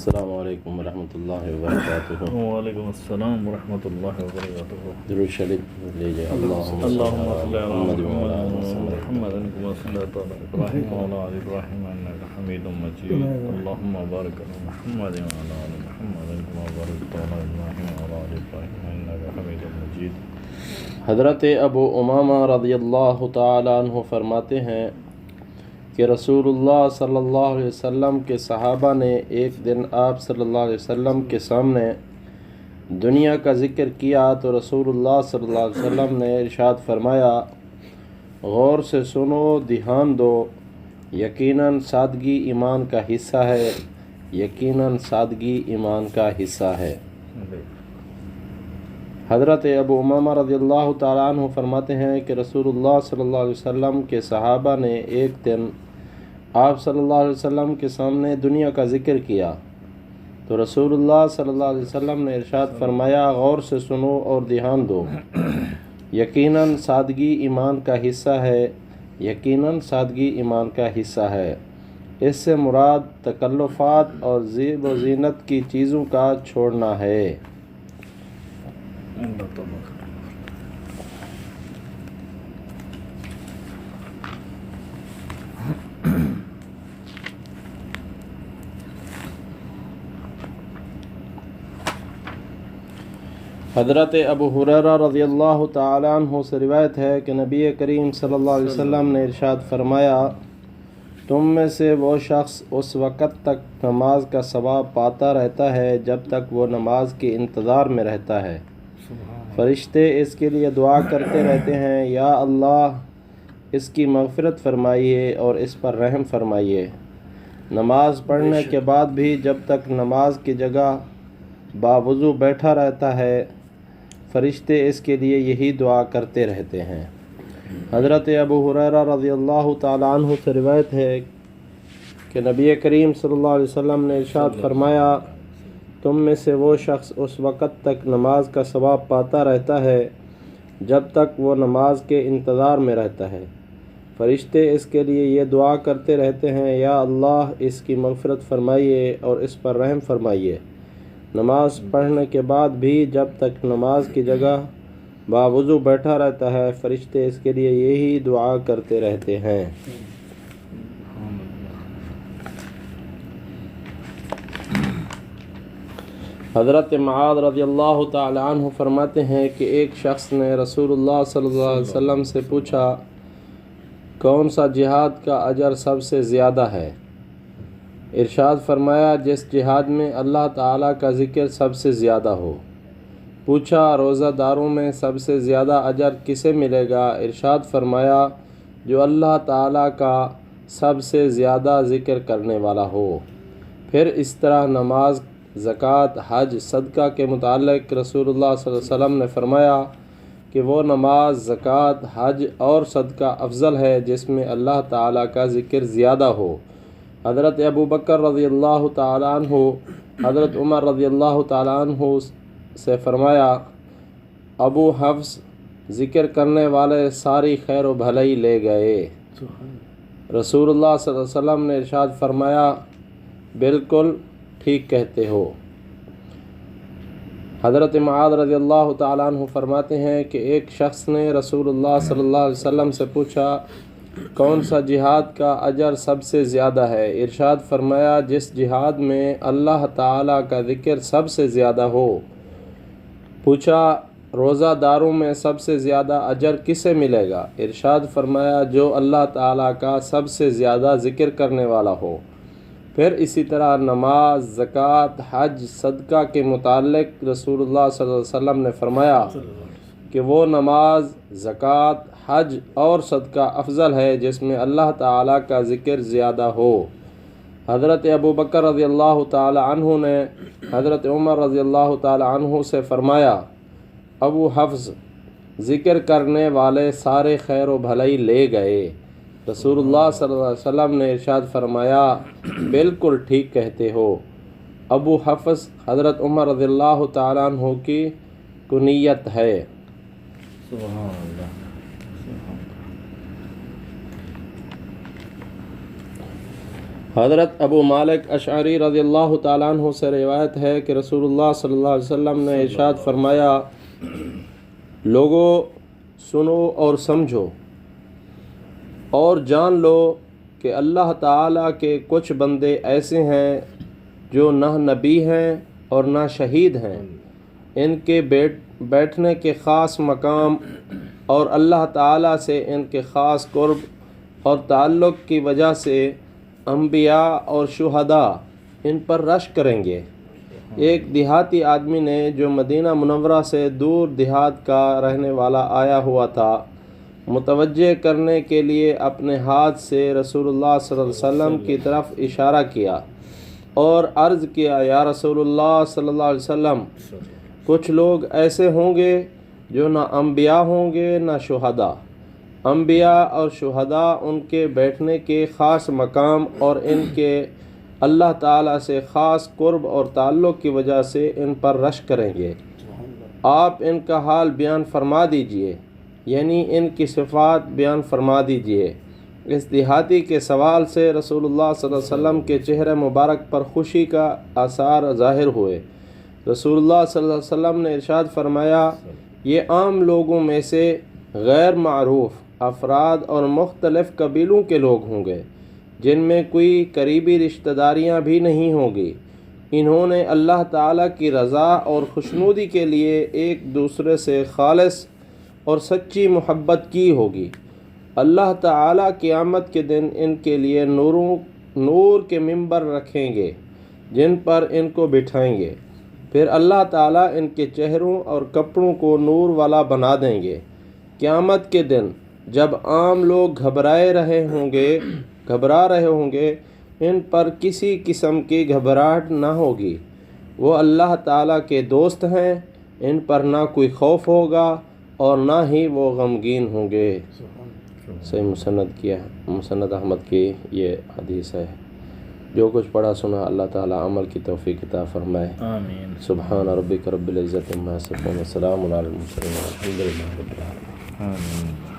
السلام علیکم ورحمۃ اللہ وبرکاتہ۔ وعلیکم السلام ورحمۃ اللہ وبرکاتہ۔ درود شریف لیجیے۔ اللہم صلی علی محمد وعلی آل محمد۔ كما صليت على إبراهيم وعلى آل إبراهيم إنك حميد مجيد. اللهم بارك على محمد وعلى آل محمد كما باركت على إبراهيم وعلى آل إبراهيم إنك حميد مجيد۔ حضرت ابو امامہ رضی اللہ تعالیٰ عنہ فرماتے ہیں کہ رسول اللہ صلی اللہ علیہ وسلم کے صحابہ نے ایک دن آپ صلی اللہ علیہ وسلم کے سامنے دنیا کا ذکر کیا تو رسول اللہ صلی اللہ علیہ وسلم نے ارشاد فرمایا، غور سے سنو، دھیان دو، یقیناً سادگی ایمان کا حصہ ہے، یقیناً سادگی ایمان کا حصہ ہے۔ حضرت ابو امامہ رضی اللہ تعالیٰ عنہ فرماتے ہیں کہ رسول اللہ صلی اللہ علیہ وسلم کے صحابہ نے ایک دن آپ صلی اللہ علیہ وسلم کے سامنے دنیا کا ذکر کیا تو رسول اللہ صلی اللہ علیہ وسلم نے ارشاد فرمایا، غور سے سنو اور دھیان دو، یقیناً سادگی ایمان کا حصہ ہے، یقیناً سادگی ایمان کا حصہ ہے۔ اس سے مراد تکلفات اور زیب و زینت کی چیزوں کا چھوڑنا ہے۔ حضرت ابو ہریرہ رضی اللہ تعالیٰ عنہ سے روایت ہے کہ نبی کریم صلی اللہ علیہ وسلم نے ارشاد فرمایا، تم میں سے وہ شخص اس وقت تک نماز کا ثواب پاتا رہتا ہے جب تک وہ نماز کے انتظار میں رہتا ہے۔ فرشتے اس کے لیے دعا کرتے رہتے ہیں، یا اللہ اس کی مغفرت فرمائیے اور اس پر رحم فرمائیے۔ نماز پڑھنے کے بعد بھی جب تک نماز کی جگہ باوضو بیٹھا رہتا ہے، فرشتے اس کے لیے یہی دعا کرتے رہتے ہیں۔ حضرت ابو ہریرہ رضی اللہ تعالیٰ عنہ سے روایت ہے کہ نبی کریم صلی اللہ علیہ وسلم نے ارشاد فرمایا، تم میں سے وہ شخص اس وقت تک نماز کا ثواب پاتا رہتا ہے جب تک وہ نماز کے انتظار میں رہتا ہے۔ فرشتے اس کے لیے یہ دعا کرتے رہتے ہیں، یا اللہ اس کی مغفرت فرمائیے اور اس پر رحم فرمائیے۔ نماز پڑھنے کے بعد بھی جب تک نماز کی جگہ باوضو بیٹھا رہتا ہے، فرشتے اس کے لیے یہی دعا کرتے رہتے ہیں۔ حضرت معاذ رضی اللہ تعالی عنہ فرماتے ہیں کہ ایک شخص نے رسول اللہ صلی اللہ علیہ وسلم سے پوچھا، کون سا جہاد کا اجر سب سے زیادہ ہے؟ ارشاد فرمایا، جس جہاد میں اللہ تعالیٰ کا ذکر سب سے زیادہ ہو۔ پوچھا، روزہ داروں میں سب سے زیادہ اجر کسے ملے گا؟ ارشاد فرمایا، جو اللہ تعالیٰ کا سب سے زیادہ ذکر کرنے والا ہو۔ پھر اس طرح نماز، زکوٰۃ، حج، صدقہ کے متعلق رسول اللہ صلی اللہ علیہ وسلم نے فرمایا کہ وہ نماز، زکوٰۃ، حج اور صدقہ افضل ہے جس میں اللہ تعالیٰ کا ذکر زیادہ ہو۔ حضرت ابو بکر رضی اللہ تعالیٰ عنہ حضرت عمر رضی اللہ تعالیٰ عنہ سے فرمایا، ابو حفص ذکر کرنے والے ساری خیر و بھلائی لے گئے۔ رسول اللہ صلی اللہ علیہ وسلم نے ارشاد فرمایا، بالکل ٹھیک کہتے ہو۔ حضرت معاذ رضی اللہ تعالیٰ عنہ فرماتے ہیں کہ ایک شخص نے رسول اللہ صلی اللہ علیہ وسلم سے پوچھا، کون سا جہاد کا اجر سب سے زیادہ ہے؟ ارشاد فرمایا، جس جہاد میں اللہ تعالیٰ کا ذکر سب سے زیادہ ہو۔ پوچھا، روزہ داروں میں سب سے زیادہ اجر کسے ملے گا؟ ارشاد فرمایا، جو اللہ تعالیٰ کا سب سے زیادہ ذکر کرنے والا ہو۔ پھر اسی طرح نماز، زکوٰۃ، حج، صدقہ کے متعلق رسول اللہ صلی اللہ علیہ وسلم نے فرمایا کہ وہ نماز، زکوٰۃ، حج اور صدقہ افضل ہے جس میں اللہ تعالیٰ کا ذکر زیادہ ہو۔ حضرت ابو بکر رضی اللہ تعالیٰ عنہ نے حضرت عمر رضی اللہ تعالیٰ عنہ سے فرمایا، ابو حفص ذکر کرنے والے سارے خیر و بھلائی لے گئے۔ رسول اللہ صلی اللہ علیہ وسلم نے ارشاد فرمایا، بالکل ٹھیک کہتے ہو۔ ابو حفص حضرت عمر رضی اللہ تعالیٰ عنہ کی کنیت ہے۔ سبحان اللہ۔ حضرت ابو مالک اشعری رضی اللہ تعالیٰ عنہ سے روایت ہے کہ رسول اللہ صلی اللہ علیہ وسلم نے ارشاد فرمایا، لوگوں سنو اور سمجھو اور جان لو کہ اللہ تعالیٰ کے کچھ بندے ایسے ہیں جو نہ نبی ہیں اور نہ شہید ہیں، ان کے بیٹھنے کے خاص مقام اور اللہ تعالیٰ سے ان کے خاص قرب اور تعلق کی وجہ سے انبیاء اور شہداء ان پر رش کریں گے۔ ایک دیہاتی آدمی نے جو مدینہ منورہ سے دور دیہات کا رہنے والا آیا ہوا تھا، متوجہ کرنے کے لیے اپنے ہاتھ سے رسول اللہ صلی اللہ علیہ وسلم کی طرف اشارہ کیا اور عرض کیا، یا رسول اللہ صلی اللہ علیہ وسلم، کچھ لوگ ایسے ہوں گے جو نہ انبیاء ہوں گے نہ شہداء۔ انبیاء اور شہداء ان کے بیٹھنے کے خاص مقام اور ان کے اللہ تعالیٰ سے خاص قرب اور تعلق کی وجہ سے ان پر رش کریں گے۔ آپ ان کا حال بیان فرما دیجئے، یعنی ان کی صفات بیان فرما دیجئے۔ اس دیہاتی کے سوال سے رسول اللہ صلی اللہ علیہ وسلم کے چہرے مبارک پر خوشی کا آثار ظاہر ہوئے۔ رسول اللہ صلی اللہ علیہ وسلم نے ارشاد فرمایا، یہ عام لوگوں میں سے غیر معروف افراد اور مختلف قبیلوں کے لوگ ہوں گے، جن میں کوئی قریبی رشتہ داریاں بھی نہیں ہوں گی۔ انہوں نے اللہ تعالیٰ کی رضا اور خوشنودی کے لیے ایک دوسرے سے خالص اور سچی محبت کی ہوگی۔ اللہ تعالیٰ قیامت کے دن ان کے لیے نور کے ممبر رکھیں گے جن پر ان کو بٹھائیں گے، پھر اللہ تعالیٰ ان کے چہروں اور کپڑوں کو نور والا بنا دیں گے۔ قیامت کے دن جب عام لوگ گھبرا رہے ہوں گے، ان پر کسی قسم کی گھبراہٹ نہ ہوگی۔ وہ اللہ تعالیٰ کے دوست ہیں، ان پر نہ کوئی خوف ہوگا اور نہ ہی وہ غمگین ہوں گے۔ صحیح مسند احمد کی یہ حدیث ہے۔ جو کچھ پڑھا سنا اللہ تعالیٰ عمل کی توفیق عطا فرمائے۔ آمین۔ سبحان ربک رب العزت عما یصفون وسلام علی المرسلین والحمد للہ رب العالمین۔ آمین۔